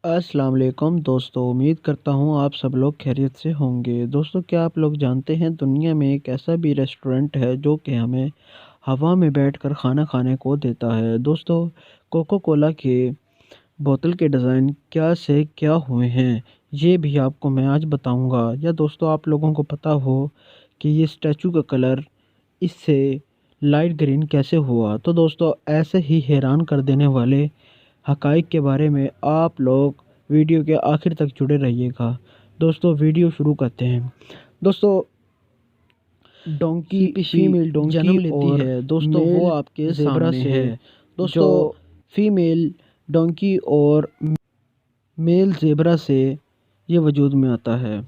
अस्सलाम वालेकुम दोस्तों, उम्मीद करता हूँ आप सब लोग खैरियत से होंगे। दोस्तों, क्या आप लोग जानते हैं दुनिया में एक ऐसा भी रेस्टोरेंट है जो कि हमें हवा में बैठकर खाना खाने को देता है। दोस्तों, कोको कोला के बोतल के डिज़ाइन क्या से क्या हुए हैं, ये भी आपको मैं आज बताऊंगा। या दोस्तों, आप लोगों को पता हो कि ये स्टैचू का कलर इससे लाइट ग्रीन कैसे हुआ। तो दोस्तों, ऐसे ही हैरान कर देने वाले हकाइक के बारे में आप लोग वीडियो के आखिर तक जुड़े रहिएगा। दोस्तों, वीडियो शुरू करते हैं। दोस्तों, डोंकी CPC फीमेल डोंकी जन्म लेती और है दोस्तों, वो मेल आपके ज़ेब्रा सामने से है। दोस्तों, जो फीमेल डोंकी और मेल ज़ेब्रा से ये वजूद में आता है।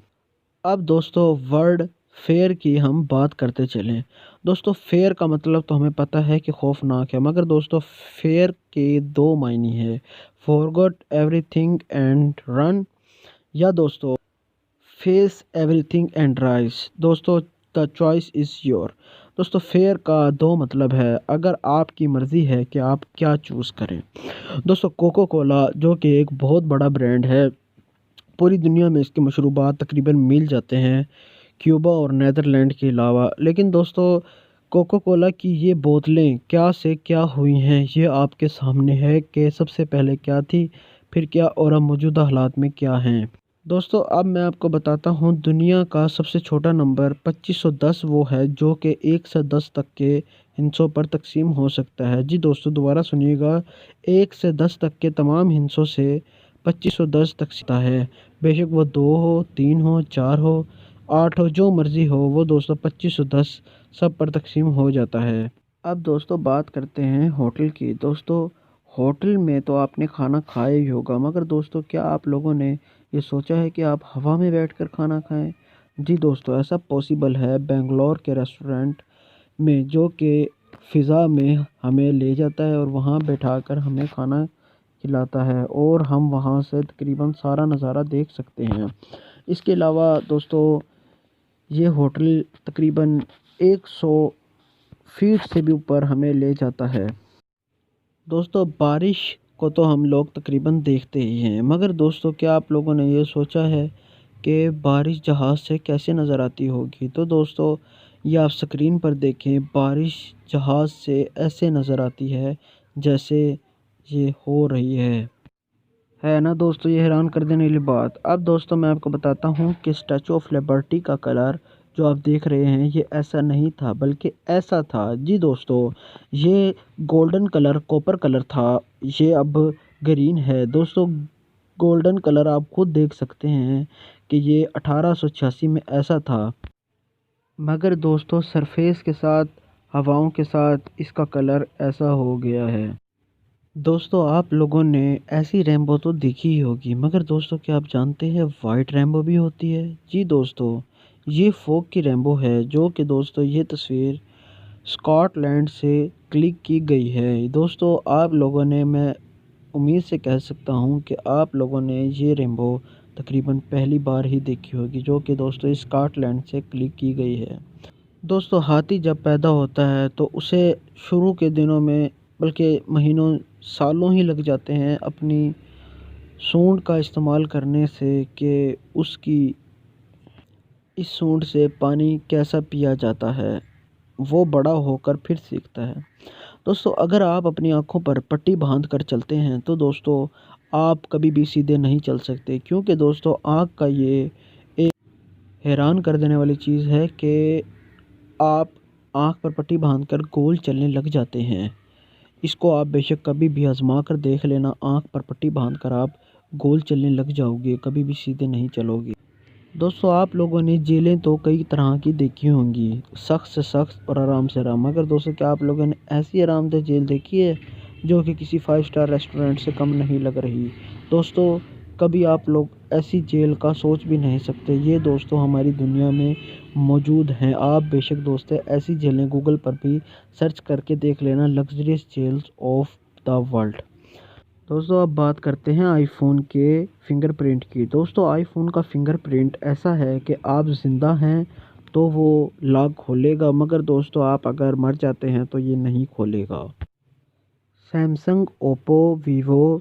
अब दोस्तों, वर्ड फेयर की हम बात करते चलें। दोस्तों, फेयर का मतलब तो हमें पता है कि खौफनाक है, मगर दोस्तों फेयर के दो मायने हैं, फॉरगॉट एवरीथिंग एंड रन, या दोस्तों फेस एवरीथिंग एंड राइज। दोस्तों, द चॉइस इज़ योर। दोस्तों, फेयर का दो मतलब है, अगर आपकी मर्ज़ी है कि आप क्या चूज़ करें। दोस्तों, कोको कोला जो कि एक बहुत बड़ा ब्रांड है, पूरी दुनिया में इसके मशरूबात तकरीबन मिल जाते हैं, क्यूबा और नीदरलैंड के अलावा। लेकिन दोस्तों, कोको कोला की ये बोतलें क्या से क्या हुई हैं, ये आपके सामने है कि सबसे पहले क्या थी, फिर क्या, और अब मौजूदा हालात में क्या हैं। दोस्तों, अब मैं आपको बताता हूँ, दुनिया का सबसे छोटा नंबर 2510 वो है जो कि 1 से 10 तक के हिस्सों पर तकसीम हो सकता है। जी दोस्तों, दोबारा सुनिएगा, 1 से 10 तक के तमाम हिस्सों से 2510 तक सीखता है। बेशक वो 2 हो, 3 हो, 4 हो, 8 हो, जो मर्ज़ी हो, वो दोस्तों 2510 सब पर तकसीम हो जाता है। अब दोस्तों, बात करते हैं होटल की। दोस्तों, होटल में तो आपने खाना खाया ही होगा, मगर दोस्तों क्या आप लोगों ने ये सोचा है कि आप हवा में बैठकर खाना खाएं? जी दोस्तों, ऐसा पॉसिबल है बेंगलोर के रेस्टोरेंट में, जो कि फ़िज़ा में हमें ले जाता है और वहाँ बैठाकर हमें खाना खिलाता है, और हम वहाँ से तकरीबन सारा नज़ारा देख सकते हैं। इसके अलावा दोस्तों, ये होटल तकरीबन 100 फीट से भी ऊपर हमें ले जाता है। दोस्तों, बारिश को तो हम लोग तकरीबन देखते ही हैं, मगर दोस्तों क्या आप लोगों ने ये सोचा है कि बारिश जहाज़ से कैसे नज़र आती होगी? तो दोस्तों, ये आप स्क्रीन पर देखें, बारिश जहाज़ से ऐसे नज़र आती है जैसे ये हो रही है ना दोस्तों, ये हैरान कर देने वाली बात। अब दोस्तों, मैं आपको बताता हूँ कि स्टैचू ऑफ लिबर्टी का कलर जो आप देख रहे हैं, ये ऐसा नहीं था बल्कि ऐसा था। जी दोस्तों, ये गोल्डन कलर, कॉपर कलर था, ये अब ग्रीन है। दोस्तों, गोल्डन कलर आप खुद देख सकते हैं कि ये 1886 में ऐसा था, मगर दोस्तों सरफेस के साथ, हवाओं के साथ इसका कलर ऐसा हो गया है। दोस्तों, आप लोगों ने ऐसी रेनबो तो देखी ही होगी, मगर दोस्तों क्या आप जानते हैं वाइट रेनबो भी होती है? जी दोस्तों, ये फोक की रेनबो है, जो कि दोस्तों ये तस्वीर स्कॉटलैंड से क्लिक की गई है। दोस्तों, आप लोगों ने, मैं उम्मीद से कह सकता हूँ कि आप लोगों ने ये रेनबो तकरीबन पहली बार ही देखी होगी, जो कि दोस्तों स्कॉटलैंड से क्लिक की गई है। दोस्तों, हाथी जब पैदा होता है तो उसे शुरू के दिनों में, बल्कि महीनों, सालों ही लग जाते हैं अपनी सूंड का इस्तेमाल करने से, कि उसकी इस सूंड से पानी कैसा पिया जाता है, वो बड़ा होकर फिर सीखता है। दोस्तों, अगर आप अपनी आँखों पर पट्टी बांध कर चलते हैं तो दोस्तों आप कभी भी सीधे नहीं चल सकते, क्योंकि दोस्तों आँख का ये एक हैरान कर देने वाली चीज़ है कि आप आँख पर पट्टी बांधकर गोल चलने लग जाते हैं। इसको आप बेशक कभी भी आज़मा कर देख लेना, आँख पर पट्टी बांधकर आप गोल चलने लग जाओगे, कभी भी सीधे नहीं चलोगे। दोस्तों, आप लोगों ने जेलें तो कई तरह की देखी होंगी, सख्त से सख्त और आराम से आराम, मगर दोस्तों क्या आप लोगों ने ऐसी आरामदेह जेल देखी है जो कि किसी 5 स्टार रेस्टोरेंट से कम नहीं लग रही? दोस्तों, कभी आप लोग ऐसी जेल का सोच भी नहीं सकते, ये दोस्तों हमारी दुनिया में मौजूद हैं। आप बेशक दोस्तों ऐसी जेलें गूगल पर भी सर्च करके देख लेना, luxurious jails of the world. दोस्तों, अब बात करते हैं आईफोन के फिंगरप्रिंट की। दोस्तों, आईफोन का फिंगरप्रिंट ऐसा है कि आप ज़िंदा हैं तो वो लॉक खोलेगा, मगर दोस्तों आप अगर मर जाते हैं तो ये नहीं खोलेगा। Samsung, Oppo, Vivo